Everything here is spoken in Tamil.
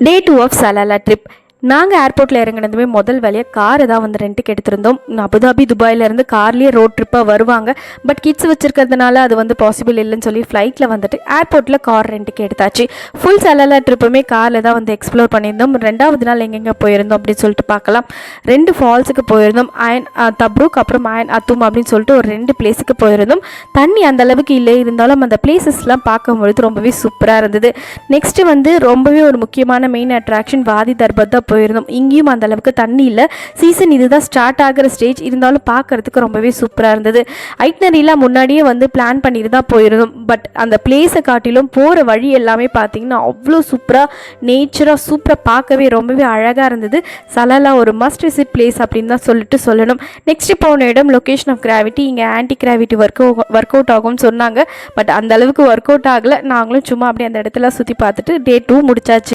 Day 2 of Salalah trip. நாங்கள் ஏர்போர்ட்டில் இறங்கினதுமே முதல் வேலையாக காரை தான் வந்து ரெண்ட்டுக்கு எடுத்திருந்தோம். அபுதாபி துபாயிலேருந்து கார்லேயே ரோட் ட்ரிப்பாக வருவாங்க. பட் கிட்ஸ் வச்சுருக்கிறதுனால அது வந்து பாசிபிள் இல்லைன்னு சொல்லி ஃப்ளைட்டில் வந்துட்டு ஏர்போர்ட்டில் கார் ரெண்ட்டுக்கு எடுத்தாச்சு. ஃபுல் சலாலா ட்ரிப்புமே காரில் தான் வந்து எக்ஸ்ப்ளோர் பண்ணியிருந்தோம். 2வது நாள் எங்கெங்கே போயிருந்தோம் அப்படின்னு சொல்லிட்டு பார்க்கலாம். 2 ஃபால்ஸுக்கு போயிருந்தோம். அயன் தப்ரூக் அப்புறம் அயன் அத்தும் அப்படின்னு சொல்லிட்டு ஒரு 2 பிளேஸுக்கு போயிருந்தோம். தண்ணி அந்த அளவுக்கு இல்லை, இருந்தாலும் அந்த பிளேசஸ்லாம் பார்க்கும்பொழுது ரொம்பவே சூப்பராக இருந்தது. நெக்ஸ்ட்டு வந்து ரொம்பவே ஒரு முக்கியமான மெயின் அட்ராக்ஷன் வாதி தர்பாத் தான் போயிருந்தோம். இங்கேயும் அந்த அளவுக்கு தண்ணி இல்லை. சீசன் இதுதான் ஸ்டார்ட் ஆகிற ஸ்டேஜ், இருந்தாலும் பார்க்கறதுக்கு ரொம்பவே சூப்பராக இருந்தது. ஐட்னரிலாம் முன்னாடியே வந்து பிளான் பண்ணிட்டு தான் போயிருந்தோம். பட் அந்த பிளேஸை காட்டிலும் போகிற வழி எல்லாமே பார்த்தீங்கன்னா அவ்வளோ சூப்பராக நேச்சராக சூப்பராக பார்க்கவே ரொம்பவே அழகாக இருந்தது. சலாலா ஒரு மஸ்ட் விசிட் பிளேஸ் அப்படின்னு தான் சொல்லணும். நெக்ஸ்ட் போன இடம் லொக்கேஷன் ஆஃப் கிராவிட்டி. இங்கே ஆன்டி கிராவிட்டி ஒர்க் அவுட் ஆகும்னு சொன்னாங்க. பட் அந்த அளவுக்கு ஒர்க் அவுட் ஆகலை. நாங்களும் சும்மா அப்படியே அந்த இடத்துல சுற்றி பார்த்துட்டு டே 2 முடிச்சாச்சு.